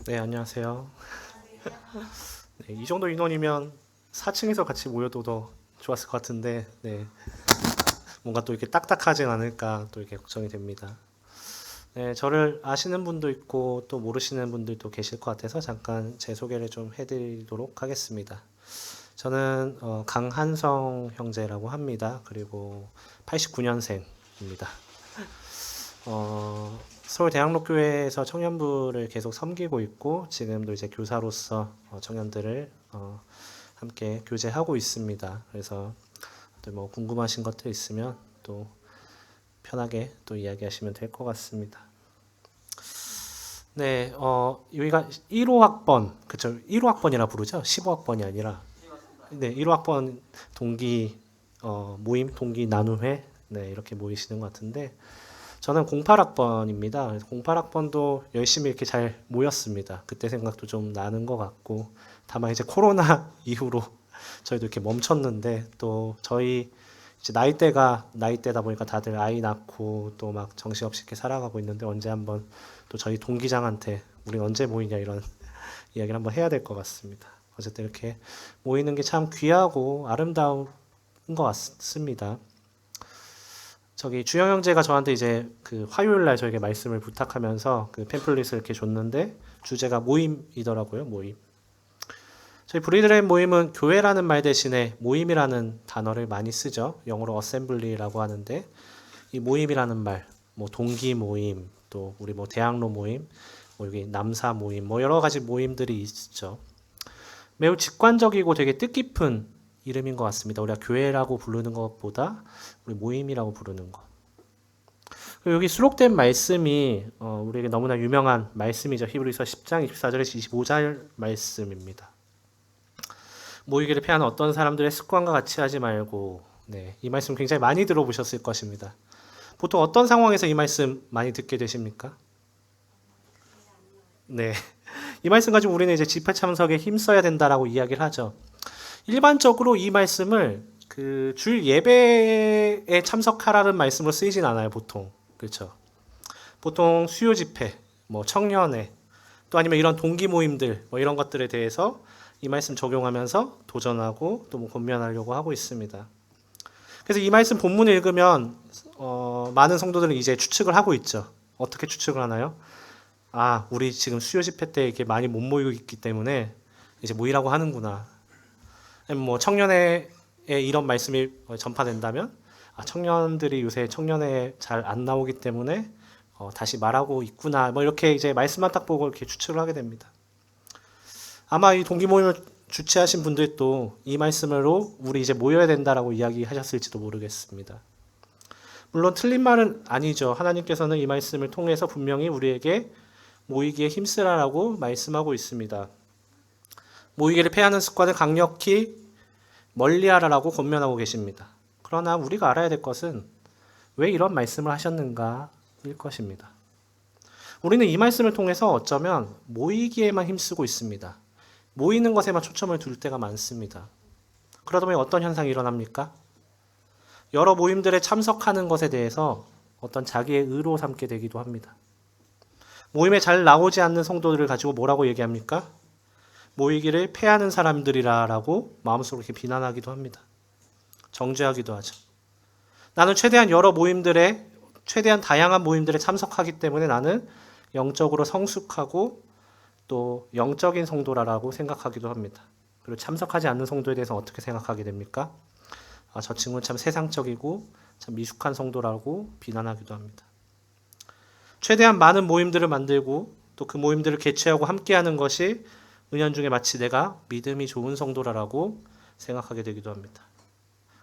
네, 안녕하세요. 네, 이 정도 인원이면 4층에서 같이 모여도 더 좋았을 것 같은데, 네, 뭔가 또 이렇게 딱딱하진 않을까 또 이렇게 걱정이 됩니다. 네, 저를 아시는 분도 있고 또 모르시는 분들도 계실 것 같아서 잠깐 제 소개를 좀 해드리도록 하겠습니다. 저는 강한성 형제라고 합니다. 그리고 89년생입니다. 서울대학로교회에서 청년부를 계속 섬기고 있고 지금도 이제 교사로서 청년들을 함께 교제하고 있습니다. 그래서 또 뭐 궁금하신 것들 있으면 또 편하게 또 이야기하시면 될 것 같습니다. 네, 여기가 1호학번, 그쵸? 1호학번이라 부르죠? 15학번이 아니라. 네, 1호학번 동기 모임, 동기 나눔회, 네, 이렇게 모이시는 것 같은데, 저는 08학번입니다. 그래서 08학번도 열심히 이렇게 잘 모였습니다. 그때 생각도 좀 나는 것 같고, 다만 이제 코로나 이후로 저희도 이렇게 멈췄는데, 또 저희 이제 나이대다 보니까 다들 아이 낳고 또 막 정신없이 이렇게 살아가고 있는데, 언제 한번 또 저희 동기장한테 우린 언제 모이냐 이런 이야기를 한번 해야 될 것 같습니다. 어쨌든 이렇게 모이는 게 참 귀하고 아름다운 것 같습니다. 저기 주영 형제가 저한테 이제 그 화요일 날 저에게 말씀을 부탁하면서 그 팸플릿을 이렇게 줬는데 주제가 모임이더라고요. 모임. 저희 브리드랜 모임은 교회라는 말 대신에 모임이라는 단어를 많이 쓰죠. 영어로 어셈블리라고 하는데 이 모임이라는 말, 뭐 동기 모임, 또 우리 뭐 대학로 모임, 뭐 여기 남사 모임, 뭐 여러 가지 모임들이 있죠. 매우 직관적이고 되게 뜻깊은 이름인 것 같습니다. 우리가 교회라고 부르는 것보다 우리 모임이라고 부르는 것. 여기 수록된 말씀이 우리에게 너무나 유명한 말씀이죠. 히브리서 10장 24절에서 25절 말씀입니다. 모이기를 패하는 어떤 사람들의 습관과 같이 하지 말고, 네, 이 말씀 굉장히 많이 들어보셨을 것입니다. 보통 어떤 상황에서 이 말씀 많이 듣게 되십니까? 네, 이 말씀 가지고 우리는 이제 집회 참석에 힘써야 된다라고 이야기를 하죠. 일반적으로 이 말씀을 그 주일 예배에 참석하라는 말씀으로 쓰이진 않아요, 보통. 그렇죠. 보통 수요 집회, 뭐 청년회, 또 아니면 이런 동기 모임들, 뭐 이런 것들에 대해서 이 말씀 적용하면서 도전하고 또 뭐 권면하려고 하고 있습니다. 그래서 이 말씀 본문을 읽으면 많은 성도들은 이제 추측을 하고 있죠. 어떻게 추측을 하나요? 아, 우리 지금 수요 집회 때 이렇게 많이 못 모이고 있기 때문에 이제 모이라고 하는구나. 뭐 청년회에 이런 말씀이 전파된다면 아, 청년들이 요새 청년회 잘 안 나오기 때문에 다시 말하고 있구나. 뭐 이렇게 이제 말씀만 딱 보고 이렇게 추측을 하게 됩니다. 아마 이 동기 모임을 주최하신 분들도 이 말씀으로 우리 이제 모여야 된다라고 이야기하셨을지도 모르겠습니다. 물론 틀린 말은 아니죠. 하나님께서는 이 말씀을 통해서 분명히 우리에게 모이기에 힘쓰라라고 말씀하고 있습니다. 모이기를 패하는 습관을 강력히 멀리하라라고 권면하고 계십니다. 그러나 우리가 알아야 될 것은 왜 이런 말씀을 하셨는가일 것입니다. 우리는 이 말씀을 통해서 어쩌면 모이기에만 힘쓰고 있습니다. 모이는 것에만 초점을 둘 때가 많습니다. 그러다 보니 어떤 현상이 일어납니까? 여러 모임들에 참석하는 것에 대해서 어떤 자기의 의로 삼게 되기도 합니다. 모임에 잘 나오지 않는 성도들을 가지고 뭐라고 얘기합니까? 모이기를 패하는 사람들이라고 마음속으로 이렇게 비난하기도 합니다. 정죄하기도 하죠. 나는 최대한 다양한 모임들에 참석하기 때문에 나는 영적으로 성숙하고 또 영적인 성도라고 생각하기도 합니다. 그리고 참석하지 않는 성도에 대해서 어떻게 생각하게 됩니까? 아, 저 친구는 참 세상적이고 참 미숙한 성도라고 비난하기도 합니다. 최대한 많은 모임들을 만들고 또 그 모임들을 개최하고 함께하는 것이 은연중에 마치 내가 믿음이 좋은 성도라고 생각하게 되기도 합니다.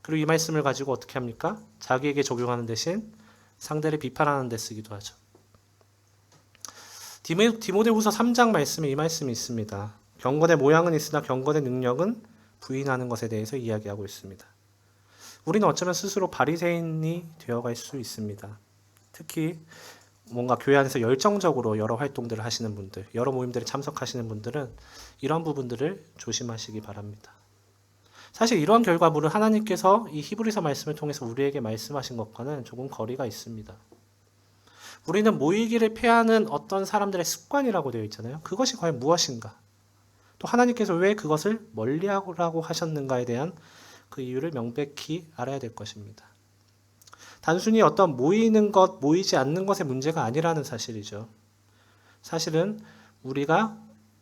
그리고 이 말씀을 가지고 어떻게 합니까? 자기에게 적용하는 대신 상대를 비판하는 데 쓰기도 하죠. 디모데후서 3장 말씀에 이 말씀이 있습니다. 경건의 모양은 있으나 경건의 능력은 부인하는 것에 대해서 이야기하고 있습니다. 우리는 어쩌면 스스로 바리새인이 되어갈 수 있습니다. 특히 뭔가 교회 안에서 열정적으로 여러 활동들을 하시는 분들, 여러 모임들에 참석하시는 분들은 이런 부분들을 조심하시기 바랍니다. 사실 이러한 결과물은 하나님께서 이 히브리서 말씀을 통해서 우리에게 말씀하신 것과는 조금 거리가 있습니다. 우리는 모이기를 피하는 어떤 사람들의 습관이라고 되어 있잖아요. 그것이 과연 무엇인가? 또 하나님께서 왜 그것을 멀리하라고 하셨는가에 대한 그 이유를 명백히 알아야 될 것입니다. 단순히 어떤 모이는 것, 모이지 않는 것의 문제가 아니라는 사실이죠. 사실은 우리가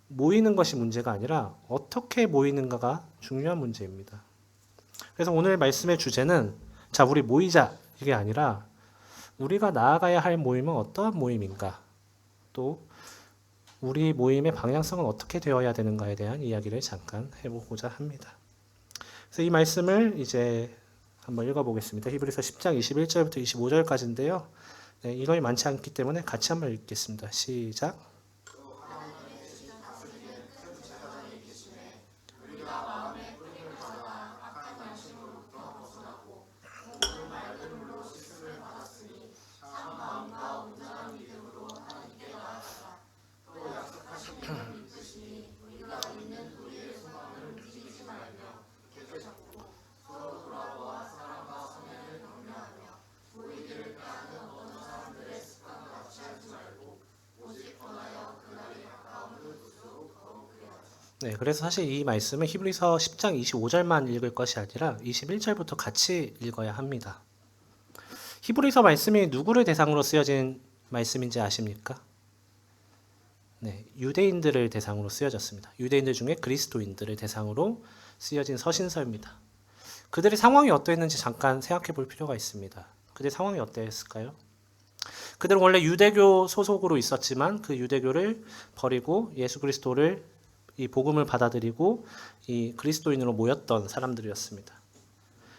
모이는 것이 문제가 아니라 어떻게 모이는가가 중요한 문제입니다. 그래서 오늘 말씀의 주제는 자, 우리 모이자 이게 아니라 우리가 나아가야 할 모임은 어떠한 모임인가? 또 우리 모임의 방향성은 어떻게 되어야 되는가에 대한 이야기를 잠깐 해보고자 합니다. 그래서 이 말씀을 이제 한번 읽어보겠습니다. 히브리서 10장 21절부터 25절까지인데요. 네, 인원이 많지 않기 때문에 같이 한번 읽겠습니다. 시작. 네, 그래서 사실 이 말씀은 히브리서 10장 25절만 읽을 것이 아니라 21절부터 같이 읽어야 합니다. 히브리서 말씀이 누구를 대상으로 쓰여진 말씀인지 아십니까? 네, 유대인들을 대상으로 쓰여졌습니다. 유대인들 중에 그리스도인들을 대상으로 쓰여진 서신서입니다. 그들의 상황이 어떠했는지 잠깐 생각해 볼 필요가 있습니다. 그들의 상황이 어떠했을까요? 그들은 원래 유대교 소속으로 있었지만 그 유대교를 버리고 예수 그리스도를 이 복음을 받아들이고 이 그리스도인으로 모였던 사람들이었습니다.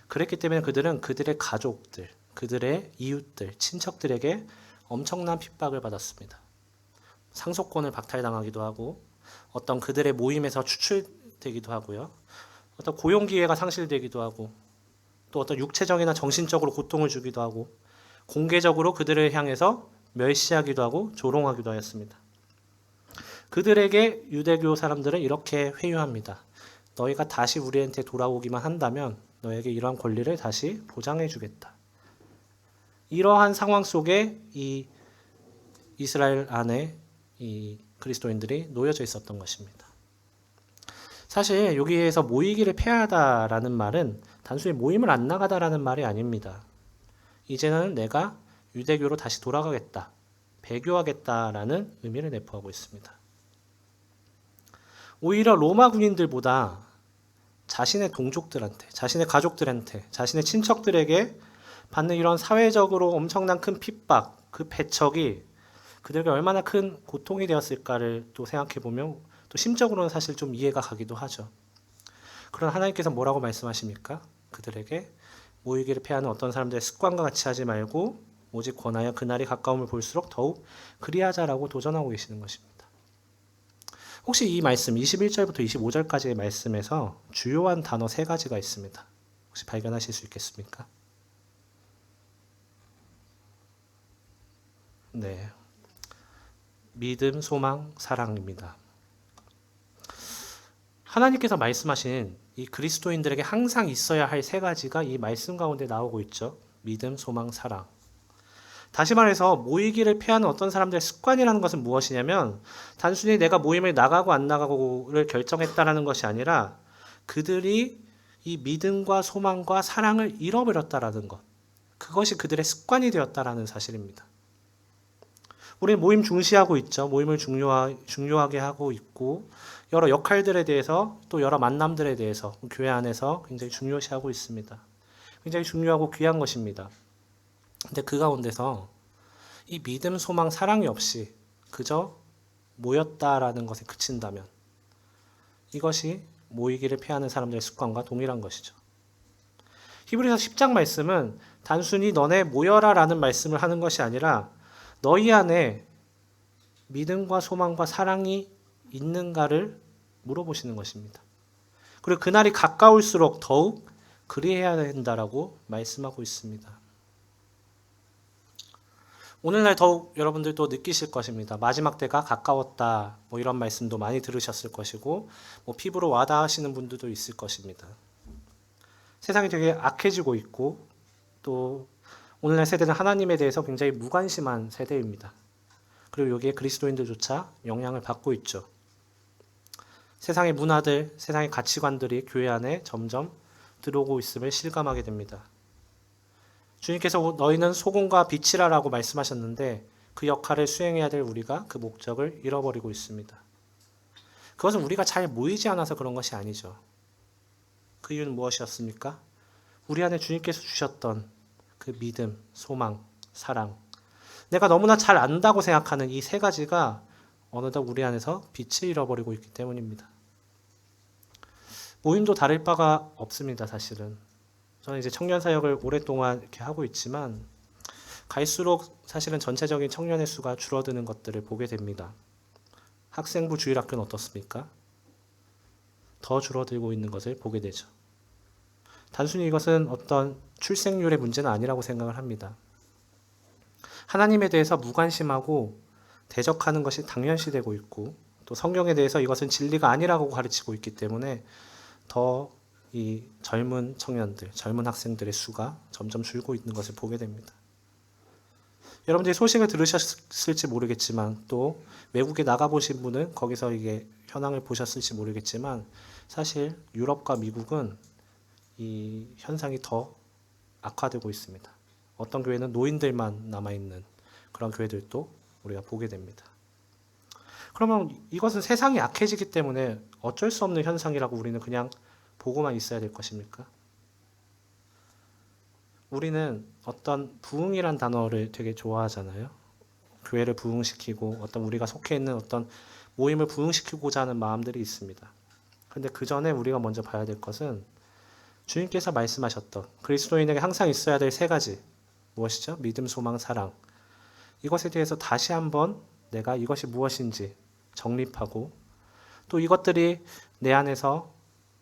그랬기 때문에 그들은 그들의 가족들, 그들의 이웃들, 친척들에게 엄청난 핍박을 받았습니다. 상속권을 박탈당하기도 하고 어떤 그들의 모임에서 추출되기도 하고요. 어떤 고용 기회가 상실되기도 하고 또 어떤 육체적이나 정신적으로 고통을 주기도 하고 공개적으로 그들을 향해서 멸시하기도 하고 조롱하기도 하였습니다. 그들에게 유대교 사람들은 이렇게 회유합니다. 너희가 다시 우리한테 돌아오기만 한다면 너에게 이러한 권리를 다시 보장해 주겠다. 이러한 상황 속에 이 이스라엘 안에 이 그리스도인들이 놓여져 있었던 것입니다. 사실 여기에서 모이기를 폐하다라는 말은 단순히 모임을 안 나가다라는 말이 아닙니다. 이제는 내가 유대교로 다시 돌아가겠다, 배교하겠다라는 의미를 내포하고 있습니다. 오히려 로마 군인들보다 자신의 동족들한테, 자신의 가족들한테, 자신의 친척들에게 받는 이런 사회적으로 엄청난 큰 핍박, 그 배척이 그들에게 얼마나 큰 고통이 되었을까를 또 생각해 보면 또 심적으로는 사실 좀 이해가 가기도 하죠. 그러나 하나님께서 뭐라고 말씀하십니까? 그들에게 모이기를 피하는 어떤 사람들의 습관과 같이 하지 말고 오직 권하여 그날이 가까움을 볼수록 더욱 그리하자라고 도전하고 계시는 것입니다. 혹시 이 말씀 21절부터 25절까지의 말씀에서 주요한 단어 3가지가 있습니다. 혹시 발견하실 수 있겠습니까? 네. 믿음, 소망, 사랑입니다. 하나님께서 말씀하신 이 그리스도인들에게 항상 있어야 할 3가지가 이 말씀 가운데 나오고 있죠. 믿음, 소망, 사랑. 다시 말해서 모이기를 피하는 어떤 사람들의 습관이라는 것은 무엇이냐면 단순히 내가 모임을 나가고 안 나가고를 결정했다라는 것이 아니라 그들이 이 믿음과 소망과 사랑을 잃어버렸다라는 것. 그것이 그들의 습관이 되었다라는 사실입니다. 우리는 모임 중시하고 있죠. 모임을 중요하게 하고 있고 여러 역할들에 대해서 또 여러 만남들에 대해서 교회 안에서 굉장히 중요시하고 있습니다. 굉장히 중요하고 귀한 것입니다. 근데 그 가운데서 이 믿음, 소망, 사랑이 없이 그저 모였다라는 것에 그친다면 이것이 모이기를 피하는 사람들의 습관과 동일한 것이죠. 히브리서 10장 말씀은 단순히 너네 모여라라는 말씀을 하는 것이 아니라 너희 안에 믿음과 소망과 사랑이 있는가를 물어보시는 것입니다. 그리고 그날이 가까울수록 더욱 그리해야 된다라고 말씀하고 있습니다. 오늘날 더욱 여러분들도 느끼실 것입니다. 마지막 때가 가까웠다. 뭐 이런 말씀도 많이 들으셨을 것이고 뭐 피부로 와닿으시는 분들도 있을 것입니다. 세상이 되게 악해지고 있고 또 오늘날 세대는 하나님에 대해서 굉장히 무관심한 세대입니다. 그리고 여기에 그리스도인들조차 영향을 받고 있죠. 세상의 문화들, 세상의 가치관들이 교회 안에 점점 들어오고 있음을 실감하게 됩니다. 주님께서 너희는 소금과 빛이라라고 말씀하셨는데 그 역할을 수행해야 될 우리가 그 목적을 잃어버리고 있습니다. 그것은 우리가 잘 모이지 않아서 그런 것이 아니죠. 그 이유는 무엇이었습니까? 우리 안에 주님께서 주셨던 그 믿음, 소망, 사랑, 내가 너무나 잘 안다고 생각하는 이 세 가지가 어느덧 우리 안에서 빛을 잃어버리고 있기 때문입니다. 모임도 다를 바가 없습니다, 사실은. 저는 이제 청년 사역을 오랫동안 이렇게 하고 있지만 갈수록 사실은 전체적인 청년의 수가 줄어드는 것들을 보게 됩니다. 학생부 주일학교는 어떻습니까? 더 줄어들고 있는 것을 보게 되죠. 단순히 이것은 어떤 출생률의 문제는 아니라고 생각을 합니다. 하나님에 대해서 무관심하고 대적하는 것이 당연시되고 있고 또 성경에 대해서 이것은 진리가 아니라고 가르치고 있기 때문에 더 이 젊은 청년들, 젊은 학생들의 수가 점점 줄고 있는 것을 보게 됩니다. 여러분들이 소식을 들으셨을지 모르겠지만 또 외국에 나가보신 분은 거기서 이게 현황을 보셨을지 모르겠지만 사실 유럽과 미국은 이 현상이 더 악화되고 있습니다. 어떤 교회는 노인들만 남아있는 그런 교회들도 우리가 보게 됩니다. 그러면 이것은 세상이 악해지기 때문에 어쩔 수 없는 현상이라고 우리는 그냥 보고만 있어야 될 것입니까? 우리는 어떤 부흥이란 단어를 되게 좋아하잖아요. 교회를 부흥시키고 어떤 우리가 속해 있는 어떤 모임을 부흥시키고자 하는 마음들이 있습니다. 그런데 그 전에 우리가 먼저 봐야 될 것은 주님께서 말씀하셨던 그리스도인에게 항상 있어야 될 세 가지 무엇이죠? 믿음, 소망, 사랑. 이것에 대해서 다시 한번 내가 이것이 무엇인지 정립하고 또 이것들이 내 안에서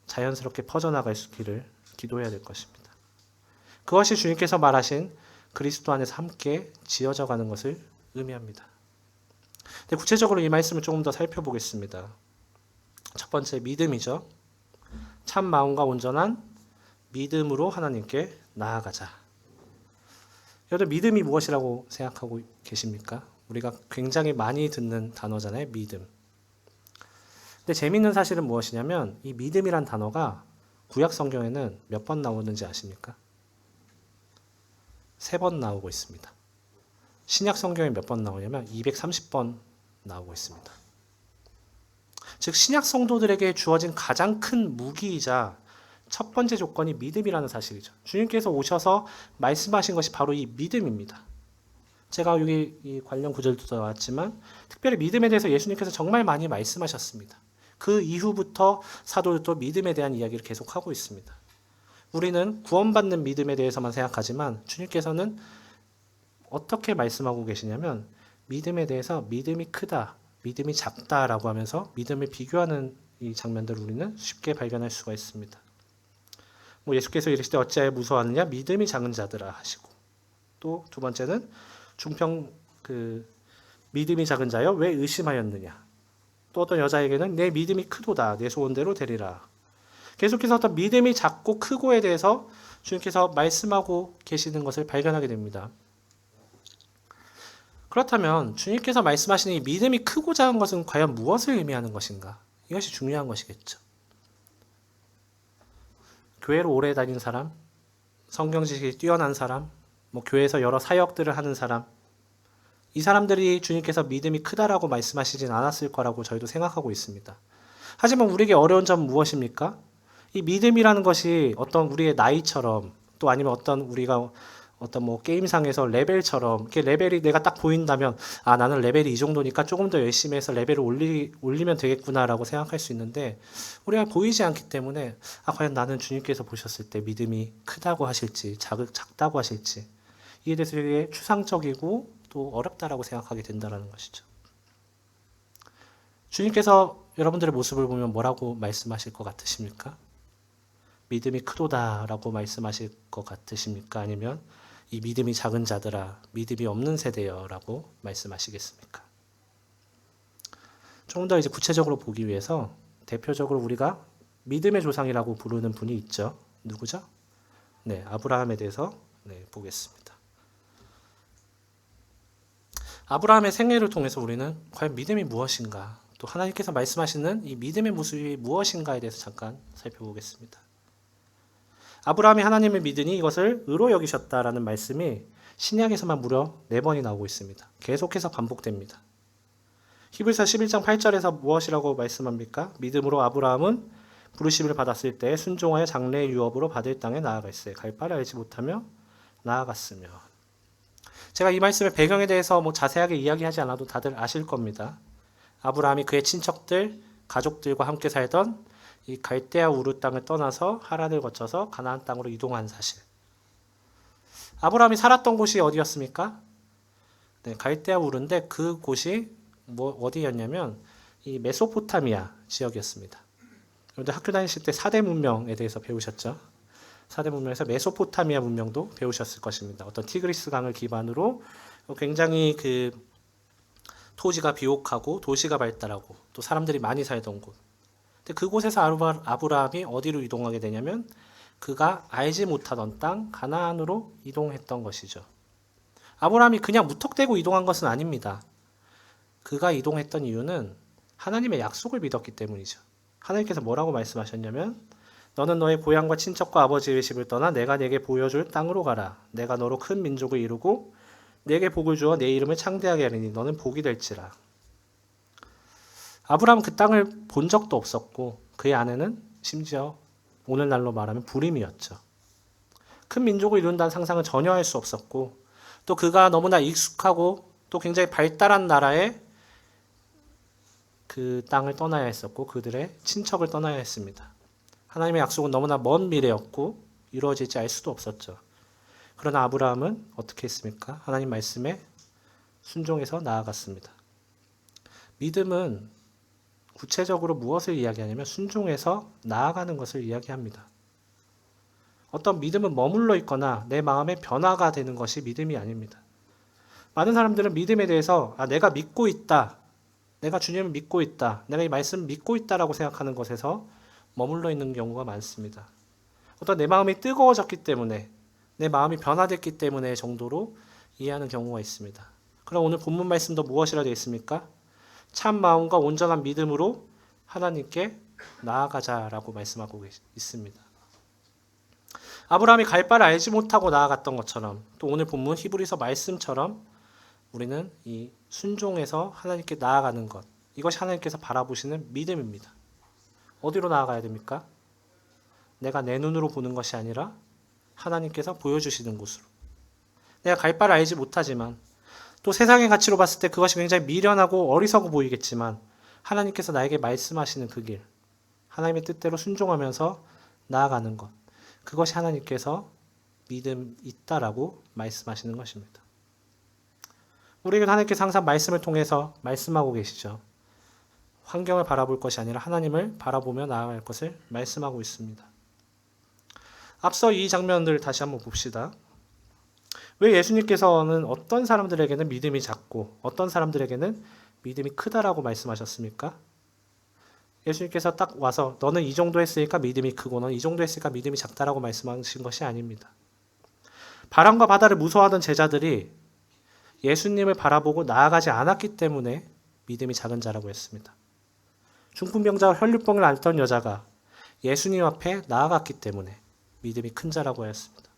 자연스럽게 퍼져나갈 수 있기를 기도해야 될 것입니다. 그것이 주님께서 말하신 그리스도 안에서 함께 지어져 가는 것을 의미합니다. 근데 구체적으로 이 말씀을 조금 더 살펴보겠습니다. 첫 번째, 믿음이죠. 참 마음과 온전한 믿음으로 하나님께 나아가자. 여러분, 믿음이 무엇이라고 생각하고 계십니까? 우리가 굉장히 많이 듣는 단어잖아요, 믿음. 근데 재미있는 사실은 무엇이냐면 이 믿음이란 단어가 구약 성경에는 몇 번 나오는지 아십니까? 3번 나오고 있습니다. 신약 성경에 몇 번 나오냐면 230번 나오고 있습니다. 즉 신약 성도들에게 주어진 가장 큰 무기이자 첫 번째 조건이 믿음이라는 사실이죠. 주님께서 오셔서 말씀하신 것이 바로 이 믿음입니다. 제가 여기 이 관련 구절도 나왔지만 특별히 믿음에 대해서 예수님께서 정말 많이 말씀하셨습니다. 그 이후부터 사도들도 믿음에 대한 이야기를 계속하고 있습니다. 우리는 구원받는 믿음에 대해서만 생각하지만 주님께서는 어떻게 말씀하고 계시냐면 믿음에 대해서 믿음이 크다, 믿음이 작다라고 하면서 믿음을 비교하는 이 장면들을 우리는 쉽게 발견할 수가 있습니다. 예수께서 이르시되 어찌하여 무서워하느냐 믿음이 작은 자들아 하시고 또 두 번째는 중평 믿음이 작은 자여 왜 의심하였느냐 또 어떤 여자에게는 내 믿음이 크도다 내 소원대로 되리라. 계속해서 어떤 믿음이 작고 크고에 대해서 주님께서 말씀하고 계시는 것을 발견하게 됩니다. 그렇다면 주님께서 말씀하시는 이 믿음이 크고 작은 것은 과연 무엇을 의미하는 것인가? 이것이 중요한 것이겠죠. 교회로 오래 다닌 사람, 성경 지식이 뛰어난 사람, 교회에서 여러 사역들을 하는 사람, 이 사람들이 주님께서 믿음이 크다라고 말씀하시진 않았을 거라고 저희도 생각하고 있습니다. 하지만 우리에게 어려운 점은 무엇입니까? 이 믿음이라는 것이 어떤 우리의 나이처럼 또 아니면 어떤 우리가 어떤 게임상에서 레벨처럼 이렇게 레벨이 내가 딱 보인다면 아 나는 레벨이 이 정도니까 조금 더 열심히 해서 레벨을 올리면 되겠구나라고 생각할 수 있는데 우리가 보이지 않기 때문에 아 과연 나는 주님께서 보셨을 때 믿음이 크다고 하실지 작다고 하실지 이에 대해서 되게 추상적이고 또 어렵다라고 생각하게 된다는 것이죠. 주님께서 여러분들의 모습을 보면 뭐라고 말씀하실 것 같으십니까? 믿음이 크도다라고 말씀하실 것 같으십니까? 아니면 이 믿음이 작은 자들아, 믿음이 없는 세대여라고 말씀하시겠습니까? 조금 더 이제 구체적으로 보기 위해서 대표적으로 우리가 믿음의 조상이라고 부르는 분이 있죠. 누구죠? 네, 아브라함에 대해서 보겠습니다. 아브라함의 생애를 통해서 우리는 과연 믿음이 무엇인가, 또 하나님께서 말씀하시는 이 믿음의 모습이 무엇인가에 대해서 잠깐 살펴보겠습니다. 아브라함이 하나님을 믿으니 이것을 의로 여기셨다라는 말씀이 신약에서만 무려 4번이 나오고 있습니다. 계속해서 반복됩니다. 히브리서 11장 8절에서 무엇이라고 말씀합니까? 믿음으로 아브라함은 부르심을 받았을 때 순종하여 장래의 유업으로 받을 땅에 나아갔으되 갈 바를 알지 못하며 나아갔으며. 제가 이 말씀의 배경에 대해서 자세하게 이야기하지 않아도 다들 아실 겁니다. 아브라함이 그의 친척들, 가족들과 함께 살던 이 갈대아 우르 땅을 떠나서 하란을 거쳐서 가나안 땅으로 이동한 사실. 아브라함이 살았던 곳이 어디였습니까? 네, 갈대아 우르인데 그 곳이 어디였냐면 이 메소포타미아 지역이었습니다. 여러분들 학교 다니실 때 4대 문명에 대해서 배우셨죠? 4대 문명에서 메소포타미아 문명도 배우셨을 것입니다. 어떤 티그리스 강을 기반으로 굉장히 그 토지가 비옥하고 도시가 발달하고 또 사람들이 많이 살던 곳. 근데 그곳에서 아브라함이 어디로 이동하게 되냐면 그가 알지 못하던 땅 가나안으로 이동했던 것이죠. 아브라함이 그냥 무턱대고 이동한 것은 아닙니다. 그가 이동했던 이유는 하나님의 약속을 믿었기 때문이죠. 하나님께서 뭐라고 말씀하셨냐면 너는 너의 고향과 친척과 아버지의 집을 떠나 내가 내게 보여줄 땅으로 가라. 내가 너로 큰 민족을 이루고 내게 복을 주어 내 이름을 창대하게 하리니 너는 복이 될지라. 아브라함은 그 땅을 본 적도 없었고 그의 아내는 심지어 오늘날로 말하면 불임이었죠. 큰 민족을 이룬다는 상상은 전혀 할 수 없었고 또 그가 너무나 익숙하고 또 굉장히 발달한 나라에 그 땅을 떠나야 했었고 그들의 친척을 떠나야 했습니다. 하나님의 약속은 너무나 먼 미래였고 이루어질지 알 수도 없었죠. 그러나 아브라함은 어떻게 했습니까? 하나님 말씀에 순종해서 나아갔습니다. 믿음은 구체적으로 무엇을 이야기하냐면 순종해서 나아가는 것을 이야기합니다. 어떤 믿음은 머물러 있거나 내 마음의 변화가 되는 것이 믿음이 아닙니다. 많은 사람들은 믿음에 대해서 내가 믿고 있다. 내가 주님을 믿고 있다. 내가 이 말씀을 믿고 있다라고 생각하는 것에서 머물러 있는 경우가 많습니다. 어떤 내 마음이 뜨거워졌기 때문에 내 마음이 변화됐기 때문에 정도로 이해하는 경우가 있습니다. 그럼 오늘 본문 말씀도 무엇이라 되어 있습니까? 참 마음과 온전한 믿음으로 하나님께 나아가자라고 말씀하고 있습니다. 아브라함이 갈 바를 알지 못하고 나아갔던 것처럼 또 오늘 본문 히브리서 말씀처럼 우리는 이 순종해서 하나님께 나아가는 것, 이것이 하나님께서 바라보시는 믿음입니다. 어디로 나아가야 됩니까? 내가 내 눈으로 보는 것이 아니라 하나님께서 보여주시는 곳으로. 내가 갈 바를 알지 못하지만 또 세상의 가치로 봤을 때 그것이 굉장히 미련하고 어리석어 보이겠지만 하나님께서 나에게 말씀하시는 그 길, 하나님의 뜻대로 순종하면서 나아가는 것, 그것이 하나님께서 믿음 있다라고 말씀하시는 것입니다. 우리에게는 하나님께서 항상 말씀을 통해서 말씀하고 계시죠. 환경을 바라볼 것이 아니라 하나님을 바라보며 나아갈 것을 말씀하고 있습니다. 앞서 이 장면들을 다시 한번 봅시다. 왜 예수님께서는 어떤 사람들에게는 믿음이 작고 어떤 사람들에게는 믿음이 크다라고 말씀하셨습니까? 예수님께서 딱 와서 너는 이 정도 했으니까 믿음이 크고 너는 이 정도 했으니까 믿음이 작다라고 말씀하신 것이 아닙니다. 바람과 바다를 무서워하던 제자들이 예수님을 바라보고 나아가지 않았기 때문에 믿음이 작은 자라고 했습니다. 중풍병자와 혈류병을 앓던 여자가 예수님 앞에 나아갔기 때문에 믿음이 큰 자라고 하였습니다.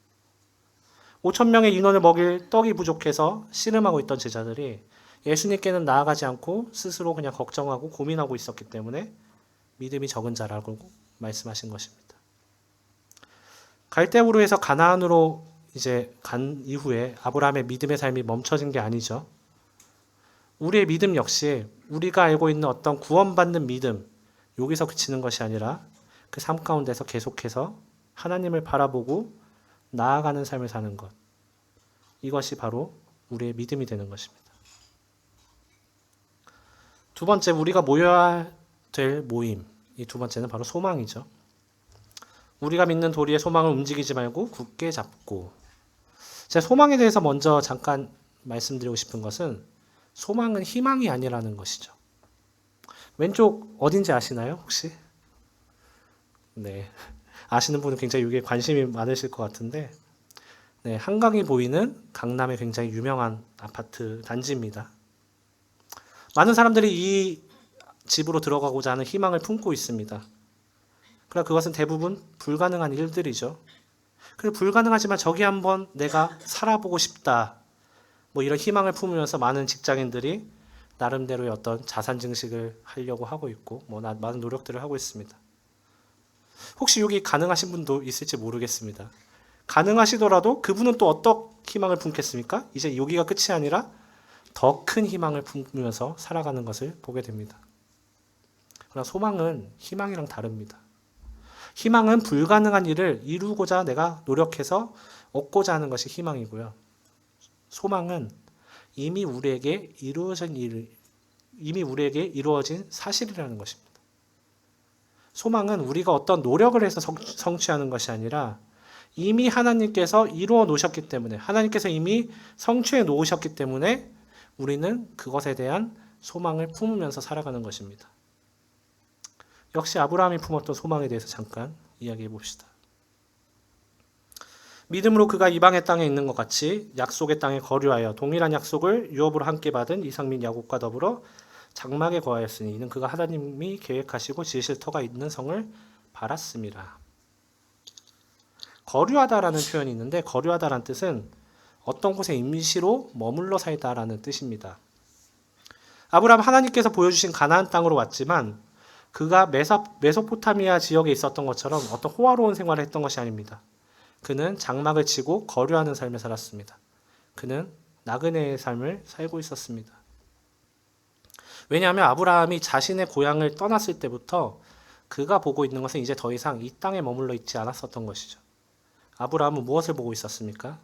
5,000명의 인원을 먹일 떡이 부족해서 씨름하고 있던 제자들이 예수님께는 나아가지 않고 스스로 그냥 걱정하고 고민하고 있었기 때문에 믿음이 적은 자라고 말씀하신 것입니다. 갈대우르에서 가나안으로 이제 간 이후에 아브라함의 믿음의 삶이 멈춰진 게 아니죠. 우리의 믿음 역시 우리가 알고 있는 어떤 구원받는 믿음, 여기서 그치는 것이 아니라 그 삶 가운데서 계속해서 하나님을 바라보고 나아가는 삶을 사는 것. 이것이 바로 우리의 믿음이 되는 것입니다. 두 번째, 우리가 모여야 될 모임. 이 두 번째는 바로 소망이죠. 우리가 믿는 도리의 소망을 움직이지 말고 굳게 잡고. 제가 소망에 대해서 먼저 잠깐 말씀드리고 싶은 것은 소망은 희망이 아니라는 것이죠. 왼쪽 어딘지 아시나요, 혹시? 네. 아시는 분은 굉장히 이게 관심이 많으실 것 같은데, 네, 한강이 보이는 강남의 굉장히 유명한 아파트 단지입니다. 많은 사람들이 이 집으로 들어가고자 하는 희망을 품고 있습니다. 그러나 그것은 대부분 불가능한 일들이죠. 그리고 불가능하지만 저기 한번 내가 살아보고 싶다. 뭐 이런 희망을 품으면서 많은 직장인들이 나름대로의 어떤 자산 증식을 하려고 하고 있고 뭐 많은 노력들을 하고 있습니다. 혹시 여기 가능하신 분도 있을지 모르겠습니다. 가능하시더라도 그분은 또 어떤 희망을 품겠습니까? 이제 여기가 끝이 아니라 더 큰 희망을 품으면서 살아가는 것을 보게 됩니다. 그러나 소망은 희망이랑 다릅니다. 희망은 불가능한 일을 이루고자 내가 노력해서 얻고자 하는 것이 희망이고요. 소망은 이미 우리에게 이루어진 사실이라는 것입니다. 소망은 우리가 어떤 노력을 해서 성취하는 것이 아니라 이미 하나님께서 이루어 놓으셨기 때문에, 하나님께서 이미 성취해 놓으셨기 때문에 우리는 그것에 대한 소망을 품으면서 살아가는 것입니다. 역시 아브라함이 품었던 소망에 대해서 잠깐 이야기해 봅시다. 믿음으로 그가 이방의 땅에 있는 것 같이 약속의 땅에 거류하여 동일한 약속을 유업으로 함께 받은 이삭 및 야곱과 더불어 장막에 거하였으니 이는 그가 하나님이 계획하시고 지으실 터가 있는 성을 바랐습니다. 거류하다라는 표현이 있는데 거류하다라는 뜻은 어떤 곳에 임시로 머물러 살다라는 뜻입니다. 아브라함 하나님께서 보여주신 가나안 땅으로 왔지만 그가 메소포타미아 지역에 있었던 것처럼 어떤 호화로운 생활을 했던 것이 아닙니다. 그는 장막을 치고 거류하는 삶을 살았습니다. 그는 나그네의 삶을 살고 있었습니다. 왜냐하면 아브라함이 자신의 고향을 떠났을 때부터 그가 보고 있는 것은 이제 더 이상 이 땅에 머물러 있지 않았었던 것이죠. 아브라함은 무엇을 보고 있었습니까?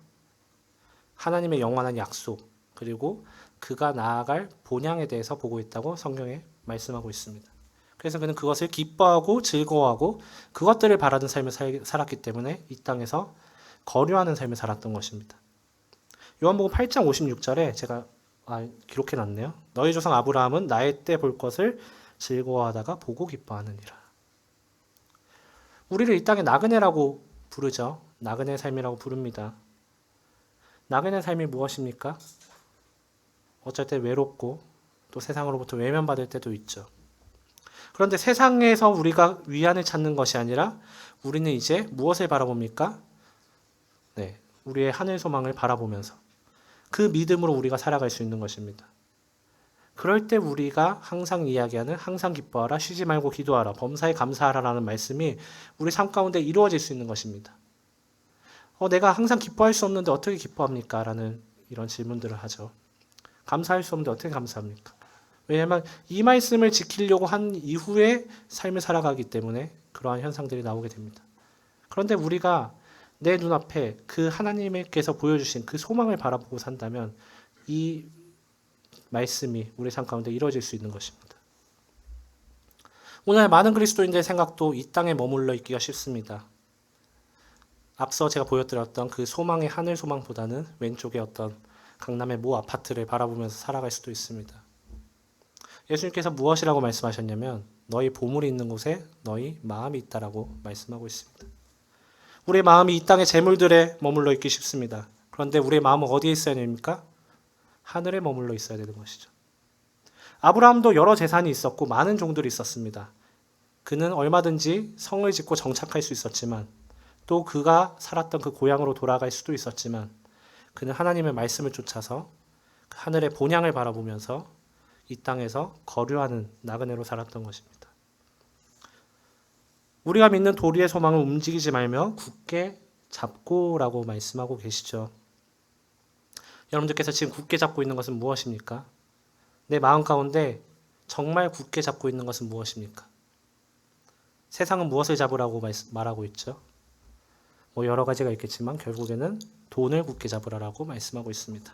하나님의 영원한 약속, 그리고 그가 나아갈 본향에 대해서 보고 있다고 성경에 말씀하고 있습니다. 그래서 그는 그것을 기뻐하고 즐거워하고 그것들을 바라는 삶을 살았기 때문에 이 땅에서 거류하는 삶을 살았던 것입니다. 요한복음 8장 56절에 제가 기록해놨네요. 너희 조상 아브라함은 나의 때 볼 것을 즐거워하다가 보고 기뻐하느니라. 우리를 이 땅에 나그네라고 부르죠. 나그네 삶이라고 부릅니다. 나그네 삶이 무엇입니까? 어쩔 때 외롭고 또 세상으로부터 외면받을 때도 있죠. 그런데 세상에서 우리가 위안을 찾는 것이 아니라 우리는 이제 무엇을 바라봅니까? 네, 우리의 하늘 소망을 바라보면서 그 믿음으로 우리가 살아갈 수 있는 것입니다. 그럴 때 우리가 항상 이야기하는 항상 기뻐하라, 쉬지 말고 기도하라, 범사에 감사하라라는 말씀이 우리 삶 가운데 이루어질 수 있는 것입니다. 내가 항상 기뻐할 수 없는데 어떻게 기뻐합니까? 라는 이런 질문들을 하죠. 감사할 수 없는데 어떻게 감사합니까? 왜냐하면 이 말씀을 지키려고 한 이후에 삶을 살아가기 때문에 그러한 현상들이 나오게 됩니다. 그런데 우리가 내 눈앞에 그 하나님께서 보여주신 그 소망을 바라보고 산다면 이 말씀이 우리 삶 가운데 이루어질 수 있는 것입니다. 오늘 많은 그리스도인들의 생각도 이 땅에 머물러 있기가 쉽습니다. 앞서 제가 보여드렸던 그 소망의 하늘 소망보다는 왼쪽에 어떤 강남의 모 아파트를 바라보면서 살아갈 수도 있습니다. 예수님께서 무엇이라고 말씀하셨냐면 너희 보물이 있는 곳에 너희 마음이 있다라고 말씀하고 있습니다. 우리의 마음이 이 땅의 재물들에 머물러 있기 쉽습니다. 그런데 우리의 마음은 어디에 있어야 됩니까? 하늘에 머물러 있어야 되는 것이죠. 아브라함도 여러 재산이 있었고 많은 종들이 있었습니다. 그는 얼마든지 성을 짓고 정착할 수 있었지만 또 그가 살았던 그 고향으로 돌아갈 수도 있었지만 그는 하나님의 말씀을 쫓아서 하늘의 본향을 바라보면서 이 땅에서 거류하는 나그네로 살았던 것입니다. 우리가 믿는 도리의 소망을 움직이지 말며 굳게 잡고라고 말씀하고 계시죠. 여러분들께서 지금 굳게 잡고 있는 것은 무엇입니까? 내 마음 가운데 정말 굳게 잡고 있는 것은 무엇입니까? 세상은 무엇을 잡으라고 말하고 있죠? 여러 가지가 있겠지만 결국에는 돈을 굳게 잡으라고 말씀하고 있습니다.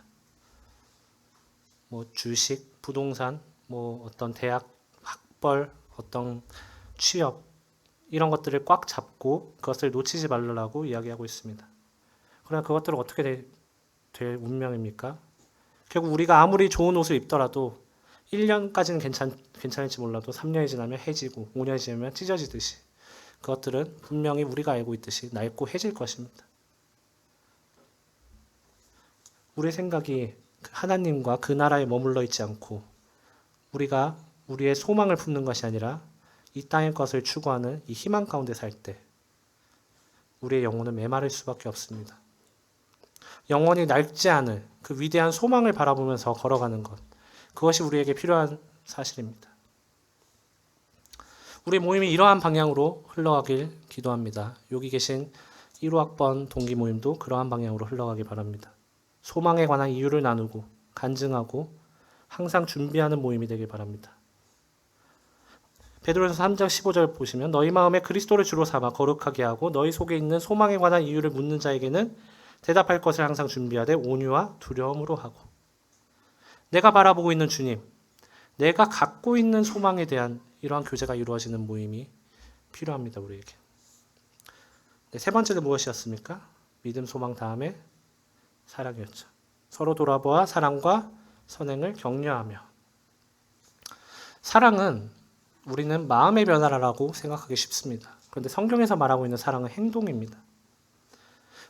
주식, 부동산, 어떤 대학 학벌, 어떤 취업 이런 것들을 꽉 잡고 그것을 놓치지 말라고 이야기하고 있습니다. 그러나 그것들은 어떻게 될 운명입니까? 결국 우리가 아무리 좋은 옷을 입더라도 1년까지는 괜찮을지 몰라도 3년이 지나면 해지고 5년이 지나면 찢어지듯이 그것들은 분명히 우리가 알고 있듯이 낡고 해질 것입니다. 우리의 생각이 하나님과 그 나라에 머물러 있지 않고 우리가 우리의 소망을 품는 것이 아니라 이 땅의 것을 추구하는 이 희망 가운데 살 때 우리의 영혼은 메마를 수밖에 없습니다. 영원히 낡지 않을 그 위대한 소망을 바라보면서 걸어가는 것, 그것이 우리에게 필요한 사실입니다. 우리 모임이 이러한 방향으로 흘러가길 기도합니다. 여기 계신 1호 학번 동기 모임도 그러한 방향으로 흘러가길 바랍니다. 소망에 관한 이유를 나누고 간증하고 항상 준비하는 모임이 되길 바랍니다. 베드로전서 3장 15절 보시면 너희 마음에 그리스도를 주로 삼아 거룩하게 하고 너희 속에 있는 소망에 관한 이유를 묻는 자에게는 대답할 것을 항상 준비하되 온유와 두려움으로 하고. 내가 바라보고 있는 주님, 내가 갖고 있는 소망에 대한 이러한 교제가 이루어지는 모임이 필요합니다. 우리에게. 네, 세 번째는 무엇이었습니까? 믿음, 소망 다음에 사랑이었죠. 서로 돌아보아 사랑과 선행을 격려하며. 사랑은 우리는 마음의 변화라고 생각하기 쉽습니다. 그런데 성경에서 말하고 있는 사랑은 행동입니다.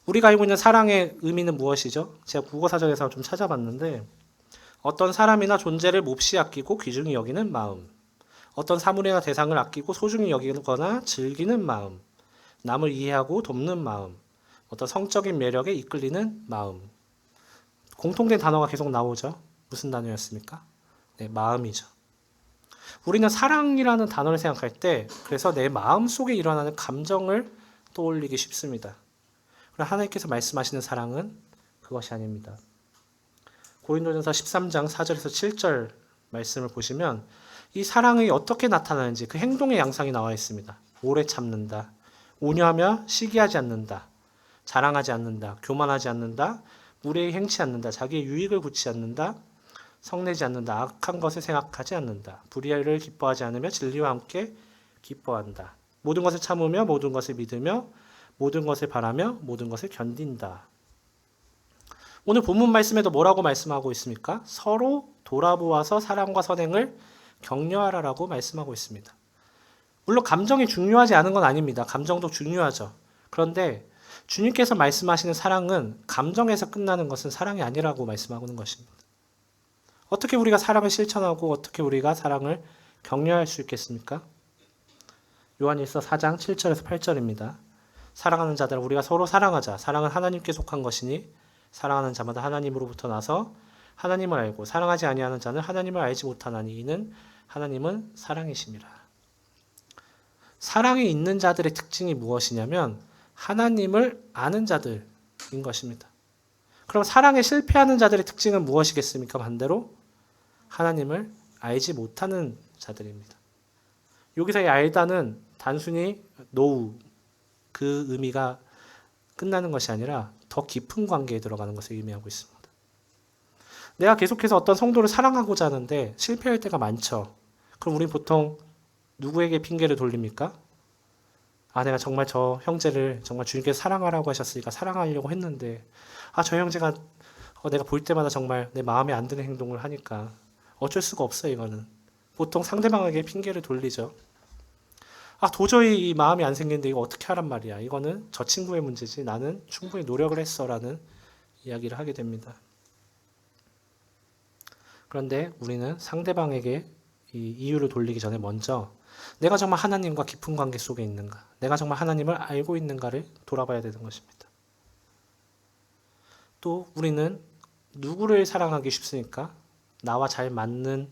우리가 알고 있는 사랑의 의미는 무엇이죠? 제가 국어사전에서 좀 찾아봤는데 어떤 사람이나 존재를 몹시 아끼고 귀중히 여기는 마음, 어떤 사물이나 대상을 아끼고 소중히 여기거나 즐기는 마음, 남을 이해하고 돕는 마음, 어떤 성적인 매력에 이끌리는 마음. 공통된 단어가 계속 나오죠. 무슨 단어였습니까? 네, 마음이죠. 우리는 사랑이라는 단어를 생각할 때 그래서 내 마음 속에 일어나는 감정을 떠올리기 쉽습니다. 그러나 하나님께서 말씀하시는 사랑은 그것이 아닙니다. 고린도전서 13장 4절에서 7절 말씀을 보시면 이 사랑이 어떻게 나타나는지 그 행동의 양상이 나와 있습니다. 오래 참는다, 온유하며 시기하지 않는다, 자랑하지 않는다, 교만하지 않는다, 무례히 행치 않는다, 자기의 유익을 굳지 않는다, 성내지 않는다, 악한 것을 생각하지 않는다, 불의를 기뻐하지 않으며 진리와 함께 기뻐한다, 모든 것을 참으며 모든 것을 믿으며 모든 것을 바라며 모든 것을 견딘다. 오늘 본문 말씀에도 뭐라고 말씀하고 있습니까? 서로 돌아보아서 사랑과 선행을 격려하라라고 말씀하고 있습니다. 물론 감정이 중요하지 않은 건 아닙니다. 감정도 중요하죠. 그런데 주님께서 말씀하시는 사랑은 감정에서 끝나는 것은 사랑이 아니라고 말씀하는 것입니다. 어떻게 우리가 사랑을 실천하고 어떻게 우리가 사랑을 격려할 수 있겠습니까? 요한일서 4장 7절에서 8절입니다. 사랑하는 자들아 우리가 서로 사랑하자. 사랑은 하나님께 속한 것이니 사랑하는 자마다 하나님으로부터 나서 하나님을 알고 사랑하지 아니하는 자는 하나님을 알지 못하나니 이는 하나님은 사랑이심이라. 사랑이 있는 자들의 특징이 무엇이냐면 하나님을 아는 자들인 것입니다. 그럼 사랑에 실패하는 자들의 특징은 무엇이겠습니까? 반대로 하나님을 알지 못하는 자들입니다. 여기서의 알다는 단순히 노우 그 의미가 끝나는 것이 아니라 더 깊은 관계에 들어가는 것을 의미하고 있습니다. 내가 계속해서 어떤 성도를 사랑하고자 하는데 실패할 때가 많죠. 그럼 우린 보통 누구에게 핑계를 돌립니까? 내가 정말 저 형제를 정말 주님께서 사랑하라고 하셨으니까 사랑하려고 했는데 저 형제가 내가 볼 때마다 정말 내 마음에 안 드는 행동을 하니까 어쩔 수가 없어요. 이거는 보통 상대방에게 핑계를 돌리죠. 도저히 이 마음이 안 생기는데 이거 어떻게 하란 말이야. 이거는 저 친구의 문제지 나는 충분히 노력을 했어 라는 이야기를 하게 됩니다. 그런데 우리는 상대방에게 이 이유를 돌리기 전에 먼저 내가 정말 하나님과 깊은 관계 속에 있는가, 내가 정말 하나님을 알고 있는가를 돌아봐야 되는 것입니다. 또 우리는 누구를 사랑하기 쉽습니까? 나와 잘 맞는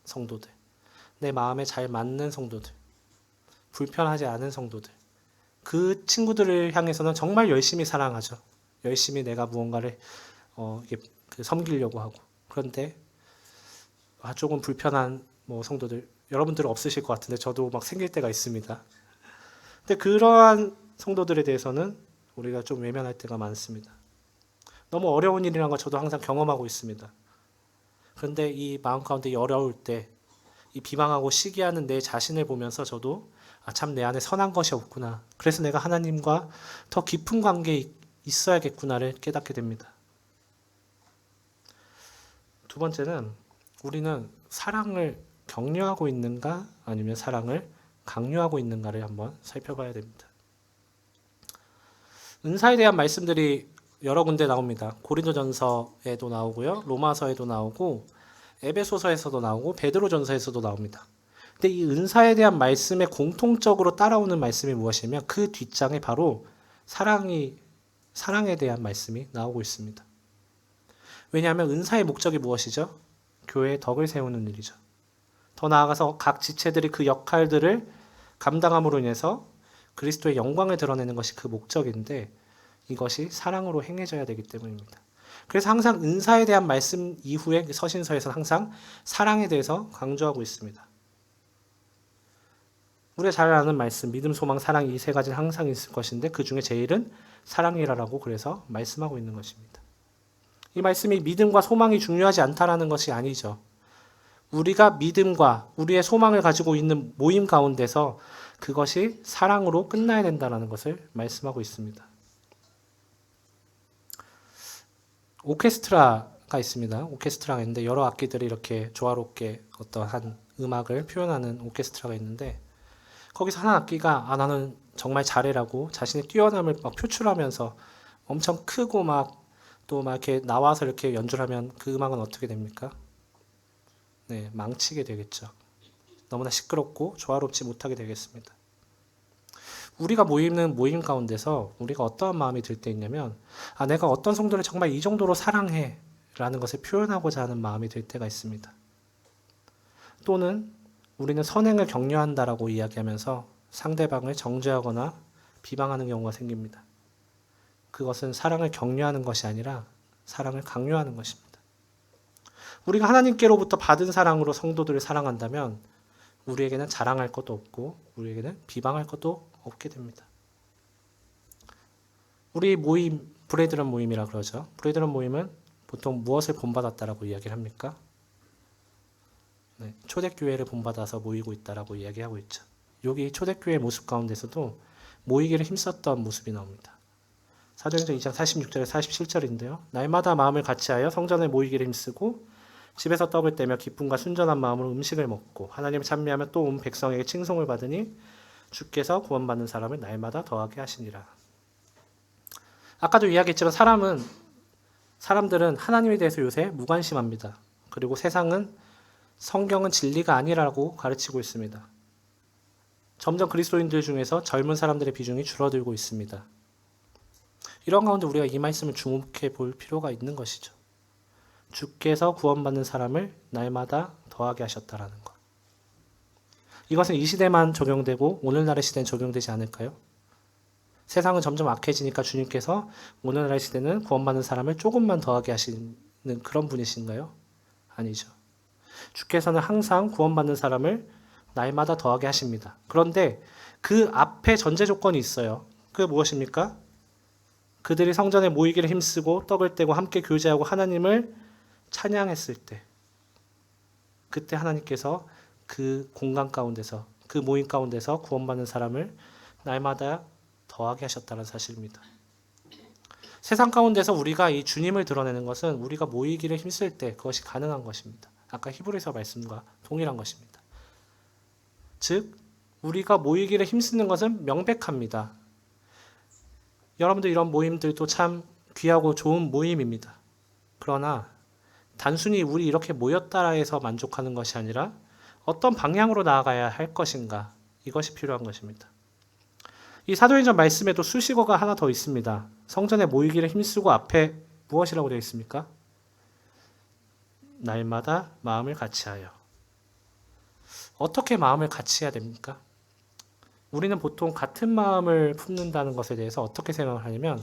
성도들, 내 마음에 잘 맞는 성도들, 불편하지 않은 성도들, 그 친구들을 향해서는 정말 열심히 사랑하죠. 열심히 내가 무언가를 섬기려고 하고. 그런데 조금 불편한 성도들, 여러분들은 없으실 것 같은데 저도 막 생길 때가 있습니다. 근데 그러한 성도들에 대해서는 우리가 좀 외면할 때가 많습니다. 너무 어려운 일이라는 걸 저도 항상 경험하고 있습니다. 그런데 이 마음 가운데 어려울 때 이 비방하고 시기하는 내 자신을 보면서 저도 참 내 안에 선한 것이 없구나. 그래서 내가 하나님과 더 깊은 관계에 있어야겠구나를 깨닫게 됩니다. 두 번째는 우리는 사랑을 격려하고 있는가 아니면 사랑을 강요하고 있는가를 한번 살펴봐야 됩니다. 은사에 대한 말씀들이 여러 군데 나옵니다. 고린도전서에도 나오고요. 로마서에도 나오고 에베소서에서도 나오고 베드로전서에서도 나옵니다. 근데 이 은사에 대한 말씀에 공통적으로 따라오는 말씀이 무엇이냐면 그 뒷장에 바로 사랑에 대한 말씀이 나오고 있습니다. 왜냐하면 은사의 목적이 무엇이죠? 교회의 덕을 세우는 일이죠. 더 나아가서 각 지체들이 그 역할들을 감당함으로 인해서 그리스도의 영광을 드러내는 것이 그 목적인데 이것이 사랑으로 행해져야 되기 때문입니다. 그래서 항상 은사에 대한 말씀 이후에 서신서에서 항상 사랑에 대해서 강조하고 있습니다. 우리가 잘 아는 말씀, 믿음, 소망, 사랑 이 세 가지는 항상 있을 것인데 그 중에 제일은 사랑이라고 그래서 말씀하고 있는 것입니다. 이 말씀이 믿음과 소망이 중요하지 않다라는 것이 아니죠. 우리가 믿음과 우리의 소망을 가지고 있는 모임 가운데서 그것이 사랑으로 끝나야 된다는 것을 말씀하고 있습니다. 오케스트라가 있습니다. 오케스트라가 있는데 여러 악기들이 이렇게 조화롭게 어떠한 음악을 표현하는 오케스트라가 있는데 거기서 한 악기가 나는 정말 잘해라고 자신의 뛰어남을 막 표출하면서 엄청 크고 또 막 이렇게 나와서 이렇게 연주를 하면 그 음악은 어떻게 됩니까? 네, 망치게 되겠죠. 너무나 시끄럽고 조화롭지 못하게 되겠습니다. 우리가 모이는 모임 가운데서 우리가 어떠한 마음이 들 때 있냐면 내가 어떤 성도를 정말 이 정도로 사랑해 라는 것을 표현하고자 하는 마음이 들 때가 있습니다. 또는 우리는 선행을 격려한다라고 이야기하면서 상대방을 정죄하거나 비방하는 경우가 생깁니다. 그것은 사랑을 격려하는 것이 아니라 사랑을 강요하는 것입니다. 우리가 하나님께로부터 받은 사랑으로 성도들을 사랑한다면 우리에게는 자랑할 것도 없고 우리에게는 비방할 것도 없게 됩니다. 우리 모임, 브레드런 모임이라 그러죠. 브레드런 모임은 보통 무엇을 본받았다라고 이야기를 합니까? 네, 초대교회를 본받아서 모이고 있다라고 이야기하고 있죠. 여기 초대교회 모습 가운데서도 모이기를 힘썼던 모습이 나옵니다. 사도행전 2장 46절에 47절인데요. 날마다 마음을 같이하여 성전에 모이기를 힘쓰고 집에서 떡을 떼며 기쁨과 순전한 마음으로 음식을 먹고 하나님을 찬미하며 또 온 백성에게 칭송을 받으니 주께서 구원받는 사람을 날마다 더하게 하시니라. 아까도 이야기했지만 사람들은 하나님에 대해서 요새 무관심합니다. 그리고 세상은 성경은 진리가 아니라고 가르치고 있습니다. 점점 그리스도인들 중에서 젊은 사람들의 비중이 줄어들고 있습니다. 이런 가운데 우리가 이 말씀을 주목해 볼 필요가 있는 것이죠. 주께서 구원받는 사람을 날마다 더하게 하셨다라는 것. 이것은 이 시대만 적용되고 오늘날의 시대는 적용되지 않을까요? 세상은 점점 악해지니까 주님께서 오늘날의 시대는 구원받는 사람을 조금만 더하게 하시는 그런 분이신가요? 아니죠. 주께서는 항상 구원받는 사람을 날마다 더하게 하십니다. 그런데 그 앞에 전제 조건이 있어요. 그게 무엇입니까? 그들이 성전에 모이기를 힘쓰고 떡을 떼고 함께 교제하고 하나님을 찬양했을 때 그때 하나님께서 그 공간 가운데서 그 모임 가운데서 구원받는 사람을 날마다 더하게 하셨다는 사실입니다. 세상 가운데서 우리가 이 주님을 드러내는 것은 우리가 모이기를 힘쓸 때 그것이 가능한 것입니다. 아까 히브리서 말씀과 동일한 것입니다. 즉 우리가 모이기를 힘쓰는 것은 명백합니다. 여러분들 이런 모임들도 참 귀하고 좋은 모임입니다. 그러나 단순히 우리 이렇게 모였다 해서 만족하는 것이 아니라 어떤 방향으로 나아가야 할 것인가 이것이 필요한 것입니다. 이 사도행전 말씀에도 수식어가 하나 더 있습니다. 성전에 모이기를 힘쓰고 앞에 무엇이라고 되어 있습니까? 날마다 마음을 같이하여. 어떻게 마음을 같이해야 됩니까? 우리는 보통 같은 마음을 품는다는 것에 대해서 어떻게 생각을 하냐면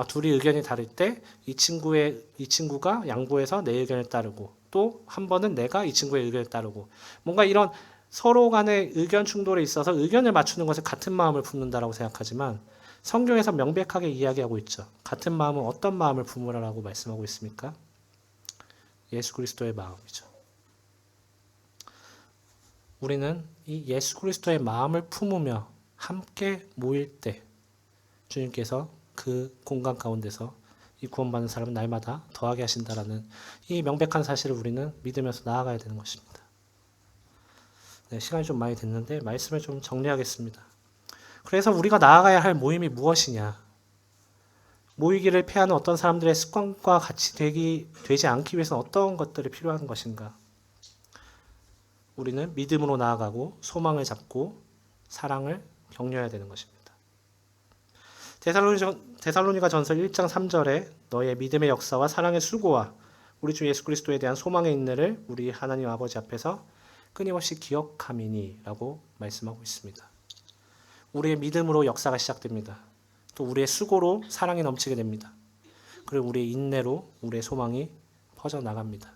둘이 의견이 다를 때 이 친구가 양보해서 내 의견을 따르고 또 한 번은 내가 이 친구의 의견을 따르고 뭔가 이런 서로 간의 의견 충돌에 있어서 의견을 맞추는 것을 같은 마음을 품는다라고 생각하지만 성경에서 명백하게 이야기하고 있죠. 같은 마음은 어떤 마음을 품으라라고 말씀하고 있습니까? 예수 그리스도의 마음이죠. 우리는 이 예수 그리스도의 마음을 품으며 함께 모일 때 주님께서 그 공간 가운데서 이 구원받는 사람은 날마다 더하게 하신다라는 이 명백한 사실을 우리는 믿으면서 나아가야 되는 것입니다. 네, 시간이 좀 많이 됐는데 말씀을 좀 정리하겠습니다. 그래서 우리가 나아가야 할 모임이 무엇이냐? 모이기를 패하는 어떤 사람들의 습관과 같이 되지 않기 위해서는 어떤 것들이 필요한 것인가? 우리는 믿음으로 나아가고 소망을 잡고 사랑을 격려해야 되는 것입니다. 데살로니가 전서 1장 3절에 너의 믿음의 역사와 사랑의 수고와 우리 주 예수 그리스도에 대한 소망의 인내를 우리 하나님 아버지 앞에서 끊임없이 기억함이니 라고 말씀하고 있습니다. 우리의 믿음으로 역사가 시작됩니다. 또 우리의 수고로 사랑이 넘치게 됩니다. 그리고 우리의 인내로 우리의 소망이 퍼져나갑니다.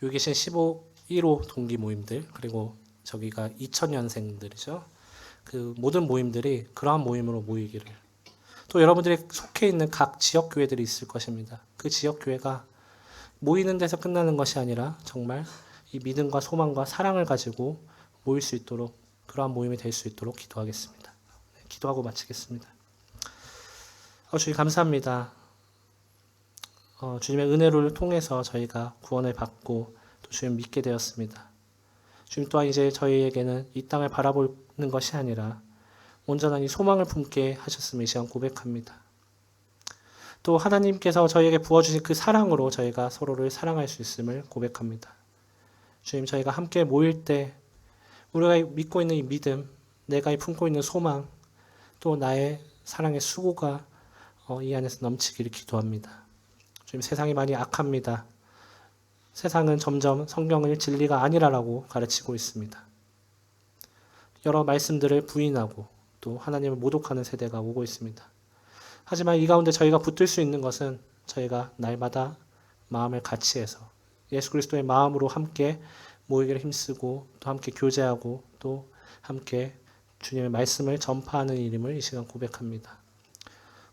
여기 계신 1호 동기 모임들, 그리고 저기가 2000년생들이죠. 그 모든 모임들이 그러한 모임으로 모이기를. 또 여러분들이 속해 있는 각 지역 교회들이 있을 것입니다. 그 지역 교회가 모이는 데서 끝나는 것이 아니라 정말 이 믿음과 소망과 사랑을 가지고 모일 수 있도록, 그러한 모임이 될 수 있도록 기도하겠습니다. 기도하고 마치겠습니다. 주님 감사합니다. 주님의 은혜를 통해서 저희가 구원을 받고 또 주님 믿게 되었습니다. 주님 또한 이제 저희에게는 이 땅을 바라보는 것이 아니라 온전한 이 소망을 품게 하셨음을 이 시간 고백합니다. 또 하나님께서 저희에게 부어주신 그 사랑으로 저희가 서로를 사랑할 수 있음을 고백합니다. 주님, 저희가 함께 모일 때 우리가 믿고 있는 이 믿음, 내가 품고 있는 소망, 또 나의 사랑의 수고가 이 안에서 넘치기를 기도합니다. 주님, 세상이 많이 악합니다. 세상은 점점 성경을 진리가 아니라라고 가르치고 있습니다. 여러 말씀들을 부인하고 또 하나님을 모독하는 세대가 오고 있습니다. 하지만 이 가운데 저희가 붙들 수 있는 것은 저희가 날마다 마음을 같이 해서 예수 그리스도의 마음으로 함께 모이기를 힘쓰고 또 함께 교제하고 또 함께 주님의 말씀을 전파하는 일임을 이 시간 고백합니다.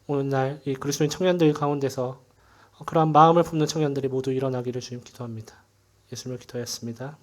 오늘날 이 그리스도인 청년들 가운데서 그러한 마음을 품는 청년들이 모두 일어나기를 주님 기도합니다. 예수님을 기도하였습니다.